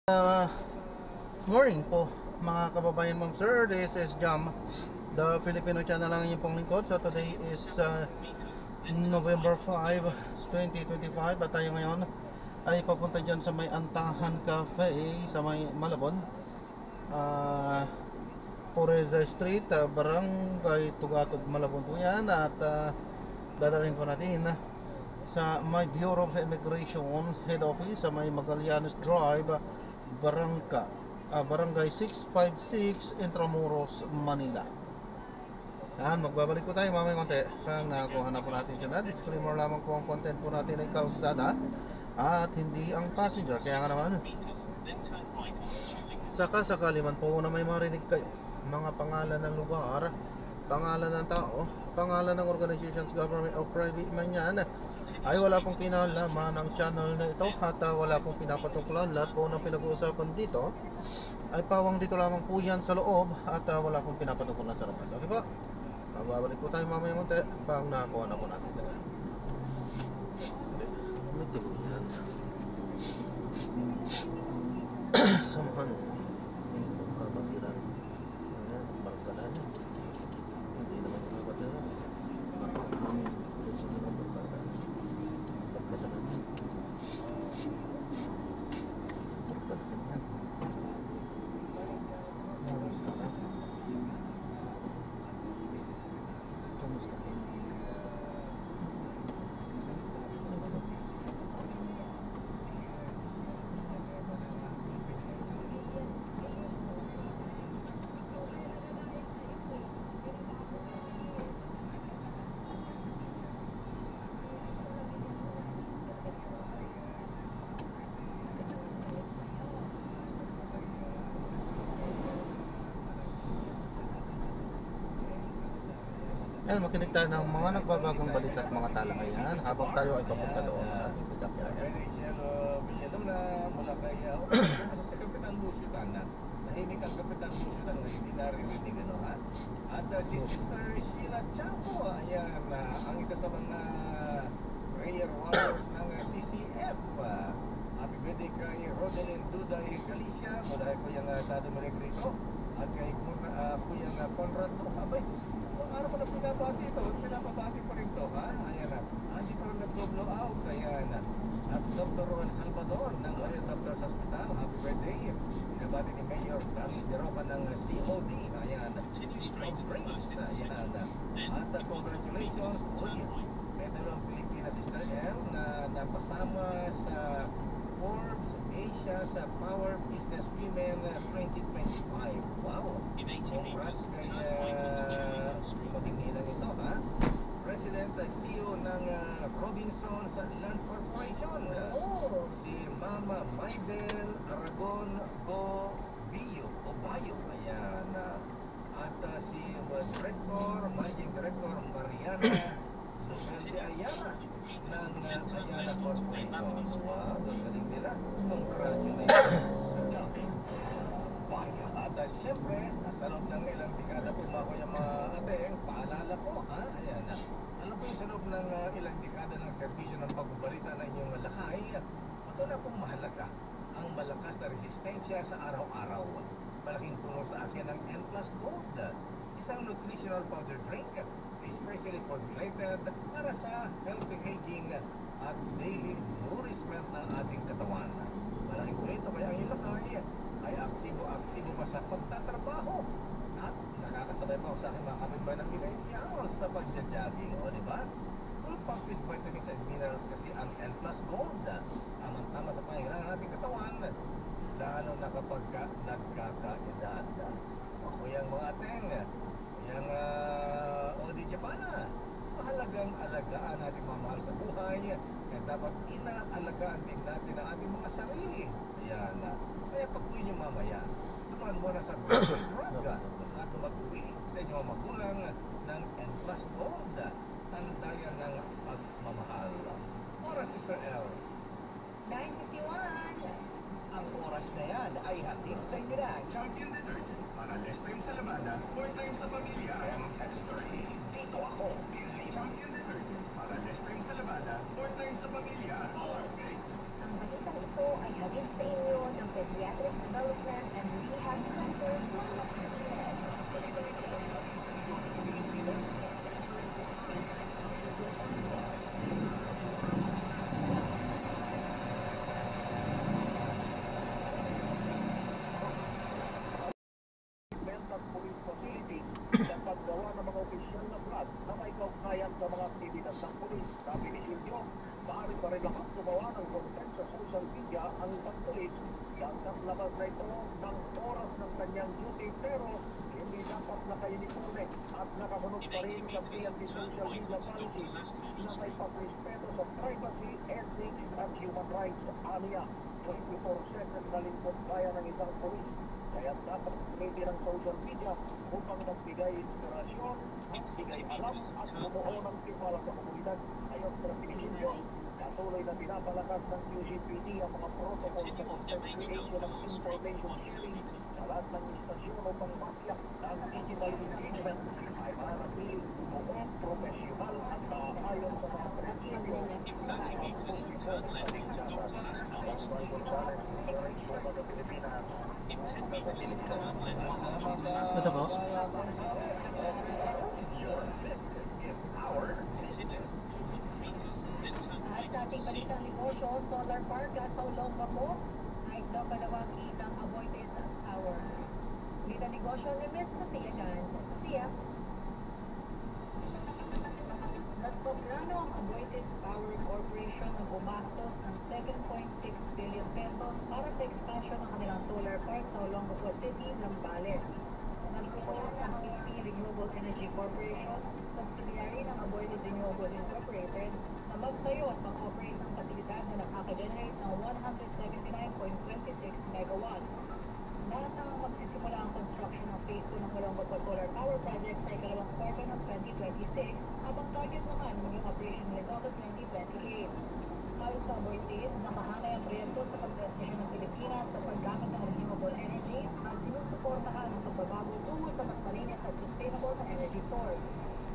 Uh, Morning po mga kababayan, ma'am sir. This is Jam, the Filipino channel lang yung pong lingkod. So today is November 5, 2025. At tayo ngayon ay papunta dyan sa may Antahan Cafe sa may Malabon, Pureza Street, Barangay Tugatog, Malabon po yan. At dadalhin po natin sa may Bureau of Immigration Head Office sa may Magallanes Drive, Barangay 656, Intramuros, Manila. Yan, magbabalik po tayo mamaya konti kung nakakuha na po natin siya na. Disclaimer lamang po, ang content po natin ay kalsada at hindi ang passenger. Kaya nga naman, sakali man po na may marinig kayo mga pangalan ng lugar, pangalan ng tao, pangalan ng organizations, government o private man yan, ay wala pong kinalaman ng channel na ito at wala pong pinapatukulan. Lahat po ng pinag-uusapan dito ay pawang dito lamang po yan sa loob at wala pong pinapatukulan sa labas. Okay po? Magbabalik po tayo mamaya munti pang nakakuha na po natin. Medyo po yan. Samahan. Mabatiran. Ayan, barkadan. Hindi naman yung mabatiran. Kasi naman barkadan. Barkadan yan. Barkadan yan. Kamusta ka? Kamusta ka? Ayan, makinig tayo ng mga nagbabagong balita at mga talakayan habang tayo ay papunta doon sa ating pick-up area. Kapitan Lusutan na nahimik ang Kapitan Lusutan na hindi naririnig at si Sister Sheila Chapo, ayan, ang isa sa mga prayer warriors ng CCF. Happy birthday kay Rodelyn Duday Galicia, mula ko yung Tado Maregrito, at kay Kuya Conrad Abay. Ano pa na pinabati ito? Pinapabati pa rin ito, ha? Ayan na. Hindi pa rin nag-blow out. Ayan na. At Dr. Juan Salvador ng Maria Doctors Hospital, happy birthday. Pinabati ni Mayor Dali Jeropa ng COD. Ayan na. Ayan na. At congratulations, Pedro ng Pilipinas Israel na napasama sa Forbes Asia sa Power Business Women 2025. Wow! Congrats kay paghingilan ito, ha? President at CEO ng Robinsons Land Corporation, si Mama Maybel Aragon Bayo, ayan. At si Managing Director Mariana Lucente Ayala ng Ayala Corporation. Wow, galing nila. Congratulations. At siyempre, sa loob ng ilang dekada po ba ko yung mga ating paalala po, ha? Ayan. Ano po yung sa loob ng ilang dekada ng serbisyo ng pagbabalita ng inyong lakay? Ito na pong mahalaga ang malakas na resistensya sa araw-araw. Malaking tulong sa akin ng N+ Gold, isang nutritional powder drink, especially formulated para sa healthy aging at daily nourishment ng ating katawan. Malaking tulong ito kaya ang ilang lakay ay aktibo pa sa pagtatrabaho at nakakasabay pa ako sa aking mga kapitbahay ng millennials sa pagja-jogging, o diba? Full pack with vitamins and minerals kasi ang N+ Gold, tamang-tama sa pangailangan ng ating katawan, lalo na kapag nagkakaedad. O yung mga ateng, yung Odi Japana, mahalagang alagaan natin mamahal sa buhay, kaya dapat inaalagaan din natin ang ating mga sarili. Ayan, kaya pag-uwi nyo mamaya, tumaan mo na sa drug at mag-uwi sa inyong magulang ng N+ Gold, tandayan ng pagmamahal. Oras, Sister L. 9:51. Ang oras na yan ay hatid sa inyo na Champion Detergent para less time sa labada, more time sa pamilya. Kaya mag-text dito ako, Champion Detergent para less time sa labada, more time sa pamilya. Ang balitang ito ay hatid sa inyo ng Psychiatric Development and Rehab Center ng Masbate. Mental Police Facility sa paggawa ng mga opisyal na flag na may kaugnayan sa mga aktibidad ng pulis. Sabi ni Silvio, maaari pa rin naman gumawa ng content sa social media ang isang pulis yang naglabas na ito ng oras ng kanyang duty pero hindi dapat naka-uniforme at nakasunod pa rin sa PNP social media policy na may pagrespeto sa privacy, ethics at human rights. Aniya, 24/7 na lingkod kaya ng isang pulis. Kaya dapat ready ng social media upang magbigay inspirasyon, magbigay alam at bumuo ng tiwala sa komunidad. Ayon sa Pilipinas, patuloy na pinapalakas ng QCPD ang mga protocol sa content creation of information sharing sa lahat ng istasyon upang matiyak na ang digital engagement ay manatili bumuo, profesional at naayon sa mga prinsipyo ng pagpupulit sa ligtasan. Ang Juan Gonzales, Federation of the Pilipinas. Ito po. At sa ating balitang negosyo, solar park at Olonga po ay dalawang kitang avoided hour. Balitang negosyo ni Ms. Sofia Gan. Sofia. Nagpaplano ang Avoided Power Corporation na gumastos ng 7.6 billion pesos para sa expansion ng kanilang solar park sa Olongapo City, Zambales. Nagpupulong ang PP Renewable Energy Corporation, subsidiary ng Avoided Renewables Incorporated, na magtayo at mag-operate ng pasilidad na nakaka-generate ng 179.26 megawatts. Nasang magsisimula ang construction ng Phase 2 ng Olongapo Solar Power Project sa ikalawang quarter ng 2026, habang target naman maging operational nito sa 2028. Ayon sa Avoided, nakahanay ang proyekto sa pagtransisyon ng Pilipinas sa paggamit ng renewable energy at sinusuportahan ang pagbabago tungo sa mas malinis at sustainable na energy source.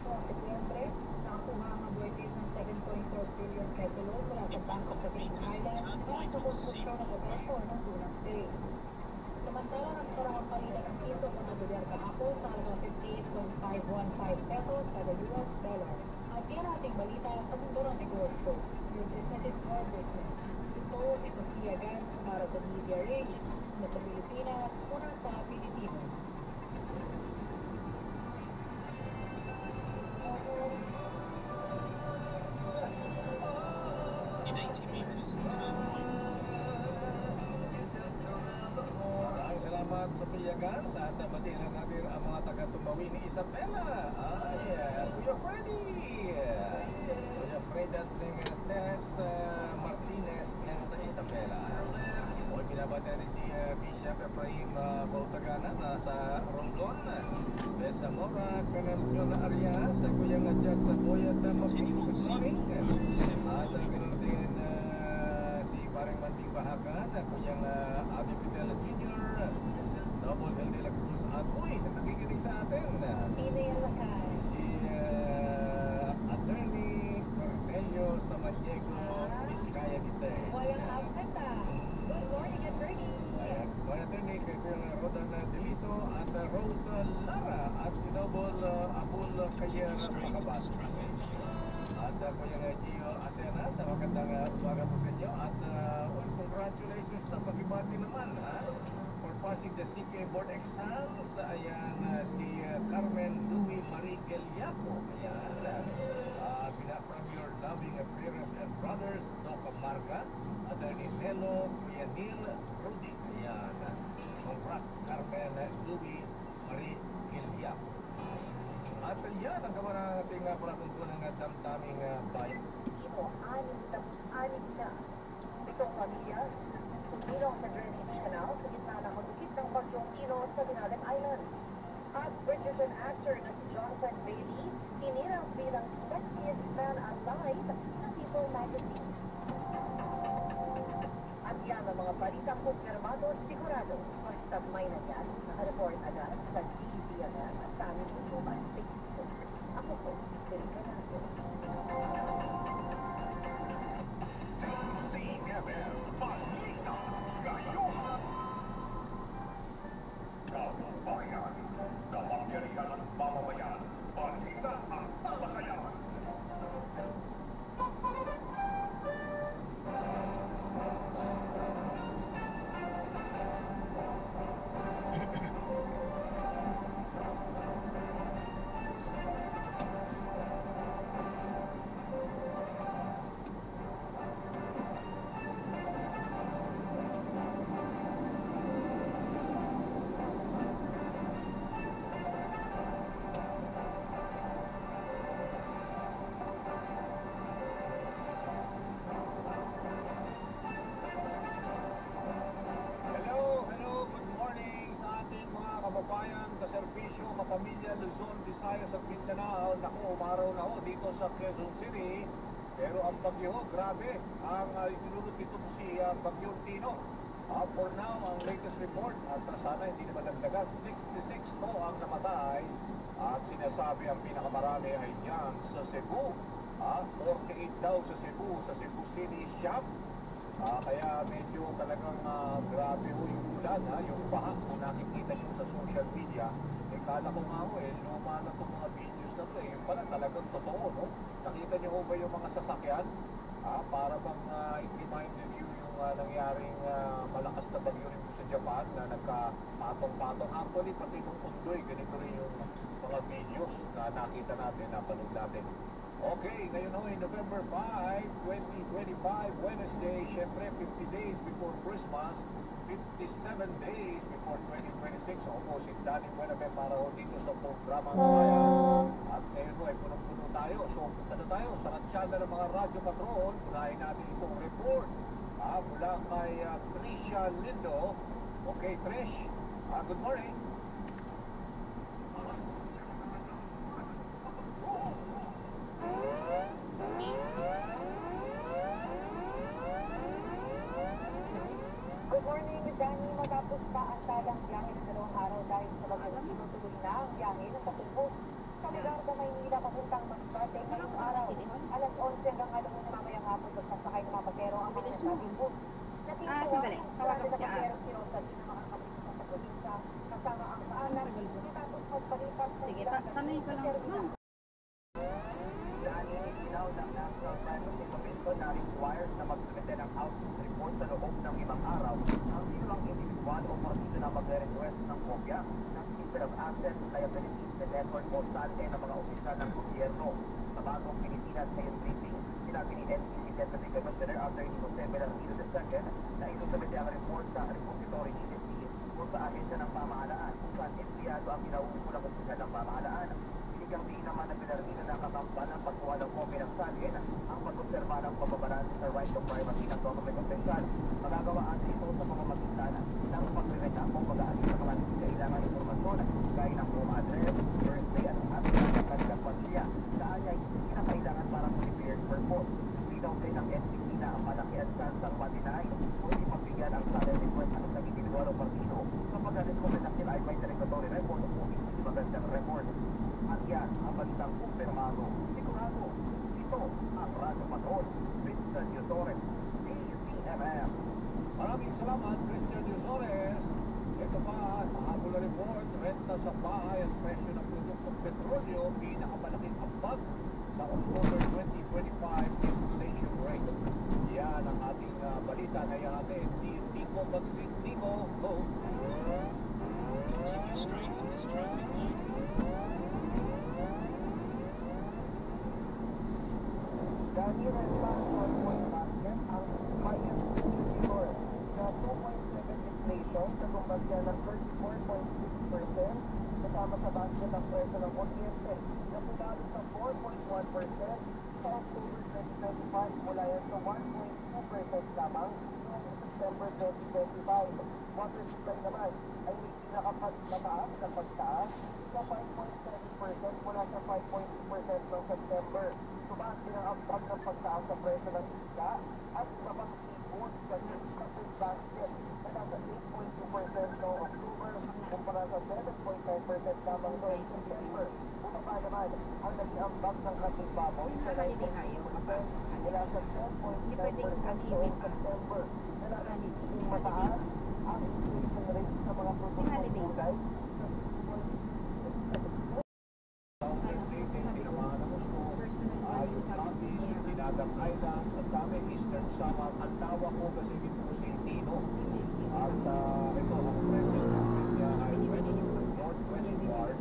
Noong Setyembre, nakakuha ang Avoided ng 7.4 billion peso loan mula sa Bank of the Philippine Islands para sa konstruksyon at operasyon ng unang phase. Samantala, nagkaroon ang palitan ng piso sa dolyar kahapon sa halagang 58.515 pesos kada US dollar. At yan ang ating balita sa mundo ng negosyo. Your business is more business. Ito si Sofia Gan para sa Media Rage na sa Pilipinas, una sa Pilipinas. In 80 meters, turn right. Maraming salamat sa piyagan at batiin natin ang mga taga-tumawi ni Isabela. Kuya Freddy! Kuya Freddy at Tess Martinez ng sa Isabela. Hoy, binabati rin si Bishop Efraim Bautagana nasa Rondon. Besa Mora, Canal Arias, Kuya Jad sa Boyat Maping. Good morning. At ganun din si parang Manting Bahagan, Kuya Abi Pitela Jr., Double L de la Cruz at uy, nakikinig sa atin. Sino yung lakay? Si Attorney Cornelio Samaniego Vizcaya Dite. Walang outfit ah. Good morning, attorney. Ayan, kaya Attorney kay Kuya Rodan Delito at Rose Lara at si Double Abul Kayer Makabas. At Kuya Gio Atena, sa magandang umaga po sa inyo at congratulations sa pag-ibati naman for passing the CK board exams. Ayan, si Carmen Louie Marie Geliaco. Ayan, from your loving parents and brothers, Doc Marga, Attorney Nelo, Kuya Neil, Rudy. Ayan, congrats Carmen Louie Marie Geliaco. At yan ang kamarang ating palatuntunan ng damdaming bayan. Ito, anim na pitong pamilya sumilong sa drainage canal sa gitna ng magdikit ng bagyong Ino sa Binalan Island. At Bridgerton actor na si Jonathan Bailey hinirang bilang sexiest man alive ng People magazine. At yan ang mga balitang kumpirmado sigurado. Basta't may nanyan, nakareport agad sa DZMM at sa aming YouTube at Facebook. Ako po, Erika Nato. DZMM, balita ngayon. Luzon, Visayas at Mindanao. Naku, umaraw na ho dito sa Quezon City. Pero ang bagyo, grabe. Ang itinulot dito po si Bagyong Tino. For now, ang latest report, at sana hindi na madagdagan, 66 po ang namatay. At sinasabi ang pinakamarami ay dyan sa Cebu. 48 daw sa Cebu City Shop. Kaya medyo talagang grabe ho yung ulan, yung baha. Kung nakikita nyo sa social media, kala ko nga ho luma na itong mga videos na ito yung pala talagang totoo, no? Nakita nyo ho ba yung mga sasakyan? Para bang i-remind nyo yung nangyaring malakas na bagyo rin sa Japan na nagka-patong-patong. Actually, pati nung undoy, ganito rin yung mga videos na nakita natin, napanood natin. Okay, ngayon ho, November 5, 2025, Wednesday, syempre 50 days before Christmas, 57 days before 2026. Ako po si Danny Buenabe para ho dito sa programa ng Bayan. At ngayon ho ay punong-puno tayo. So, ano tayo? Sa ratsada ng mga radyo patron, unahin natin itong report. Mula kay Trisha Lindo. Okay, Trish, good morning. Good morning, Danny. Matapos pa ang talang biyahe ng 2 araw dahil sa bagyo, tinutuloy na ang biyahe ng patungkol sa lugar ng Maynila papuntang Masbate ngayong araw. Alas 11 hanggang alam mo mamayang hapon pagsasakay ng mga pasero ang mga nasabing bus. Sandali. Tawagan ko si Ara. Sa probinsya, kasama ang paalam, matapos magpalipas ng Sige, tanongin ko lang. Ma'am. Dahil itinaw ng National Privacy Commission na required na magsumite ng output report sa loob ng 5 araw ang silang individual o partido na magre-request ng kopya ng Statement of Assets, Liabilities, and Network o SALE ng mga opisyal ng gobyerno. Sa bagong Pilipinas ngayon briefing, sinabi ni NCC Deputy Commissioner Attorney Jose Belarmino II na isusumite ang report sa repository EDC o sa ahensya ng pamahalaan kung saan empleyado ang pinauukulang opisyal ng pamahalaan. Binigyang din naman na Belarmino na katambal ng pagkuha ng kopya ng SALEN ang pag-obserba ng pagbabalanse sa right of privacy ng government official. Magagawaan ito sa pamamagitan ng pagre-reka o pag-aalis sa mga kailangan impormasyon gaya ng home address, birthday at ng kanilang pamilya. Saan niya kinakailangan para prepared purpose. Linaw din ng NCC na ang malaki at chansang ma-deny o di pagbigyan ang SALEN request ng isang individual o partido kapag na-recommend sila ay may regulatory record o hindi magandang record. At yan ang balitang kumpirmado. Sigurado, ito ang Radyo Patrol, Christian Yusores, DCMM. Maraming salamat, Christian Yusores. Ito pa, mahabol na report, renta sa bahay at presyo ng produktong petrolyo, pinakamalaking ambag sa October 2025 inflation rate. Yan ang ating balita na natin ni Nico Magsin. Nico, go! Continue straight in this traffic line. Dahil ang passport point basket ang highest secure na 2.7 inflation sa kumpanya ng 34.6% kasama sa basket ang presyo ng kuryente na pumalo sa 4.1% sa October 2025 mula yan sa 1.2% lamang noong September 2025. Water supply naman ay may pinakamataas na pagtaas sa 5.7% mula sa 5.2% noong September. Tumaas din ang ambag ng pagtaas sa presyo ng isda at sabang seafood sa food basket na nasa 8.2% noong October kumpara sa 7.9% lamang noong September. Bumaba naman ang naging ambag ng kating baboy sa 9.2% mula sa 10.9% noong September. Na nasa mataas ang inflation rate sa mga produktong gulay Dinadang Island, at kami Eastern Samar, ang tawa ko kasi ito si Tino. At ito ang presyo niya ay 20 northwest guard.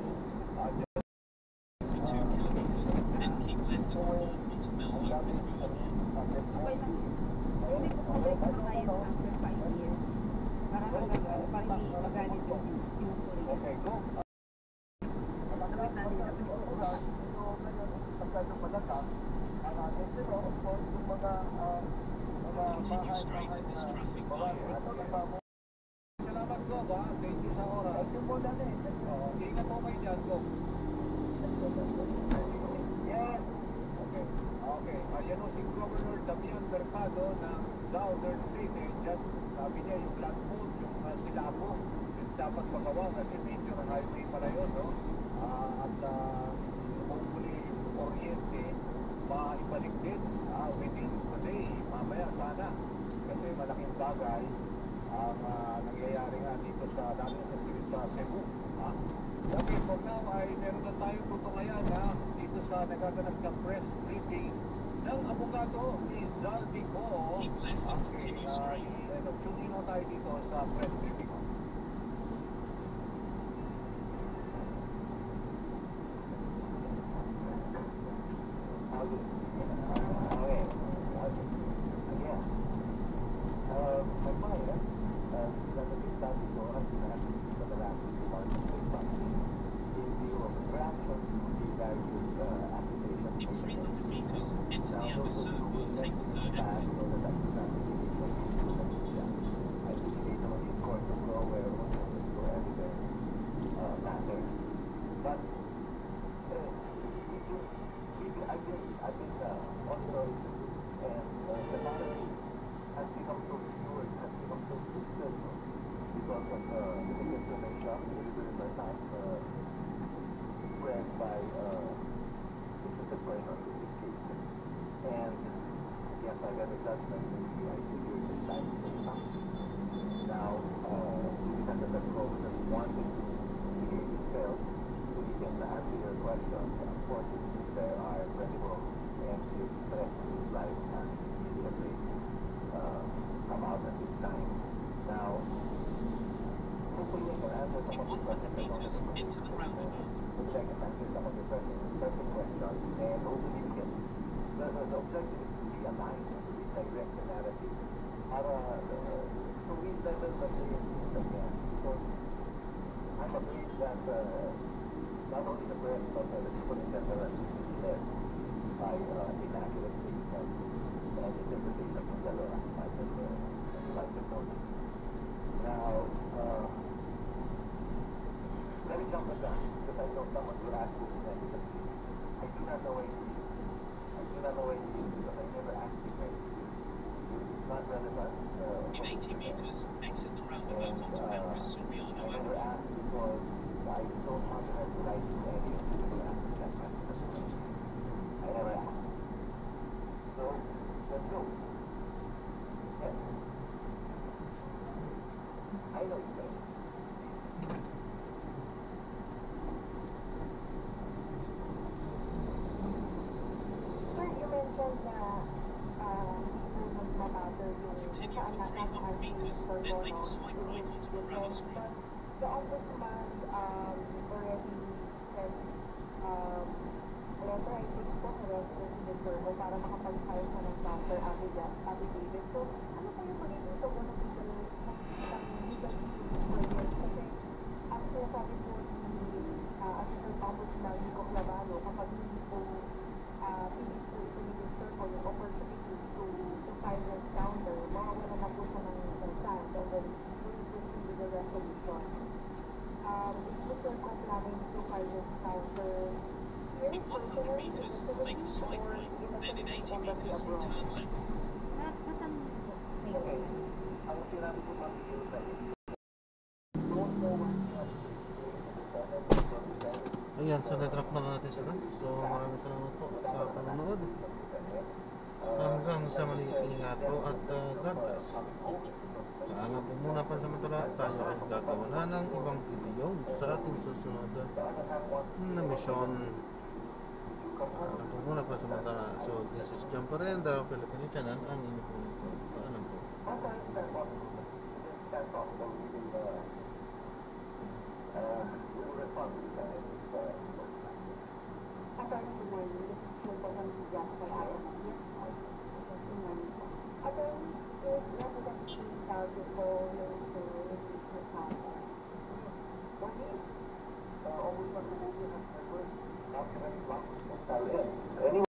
2 kilometers, then keep left at 4 onto Melbourne Westfield. Okay lang. Hindi ko kumalik na tayo ng after 5 years. Para hanggang para hindi magalit yung turing. Okay, go. Nakita nila ako ni Oo. Pagkano malaka, ang atin sila, of course, yung mga Continue straight in this traffic line. salamat po. Rob, ha? Thank you sa oras. Thank you po, Dani. Ingat po kayo dyan, go. Yes. Okay. Okay. Ayan o si Governor Damian Mercado ng Southern City. Just sabi niya yung Black Moon, yung Silabo, yung dapat magawa kasi major highway pala yun, no? At hopefully yung kuryente maibalik din within today. Mamaya sana. Kasi malaking bagay ang nangyayari nga dito sa dami sa Cebu. Okay, for now ay meron na tayong tutulayan dito sa nagaganap na press briefing ng abogado ni Zaldico. Keep left and continue straight. Tune in tayo dito sa press briefing. In 300 meters, enter the Amber Circle and take the third exit. In 100 meters, enter the roundabout. In 80 meters, exit the roundabout onto Empress Soriano Avenue. Sir, you mentioned na mas mabagal yung Continue saan for 300 meters, then make a slight right onto Morales Street. The ombudsman already sent letter, I think po, sa resident server para makapag-file siya ng counter affidavit. So, ano po yung magiging tugon ng legal process? Kasi, ang sinasabi po ni Assistant Ombudsman Nico Clavado, kapag hindi po pilit po ito ni Mr. o yung opportunity to file this counter, mawawala na po siya ng chance and then we will proceed with the resolution. Is Mr. Ko planning to file this counter here In 100 meters, make a slight right, then in 80 meters, turn left. Matanong niyo po. Thank you. Ang sinabi ko ma'am dito sa Ayan, so na-drop na natin sila. So maraming salamat po sa panonood. Hanggang sa mali, ingat po at God bless. Paalam po muna pansamantala, tayo ay gagawa na ng ibang video sa ating susunod na mission. Paalam po muna pansamantala. So this is John Parenda, Filipino Channel, ang inyo po nito. Paalam po. Attorney, good morning. This is Hilda from Jasper Island. Attorney, is Representative Saldico willing to release his counter? Anyway,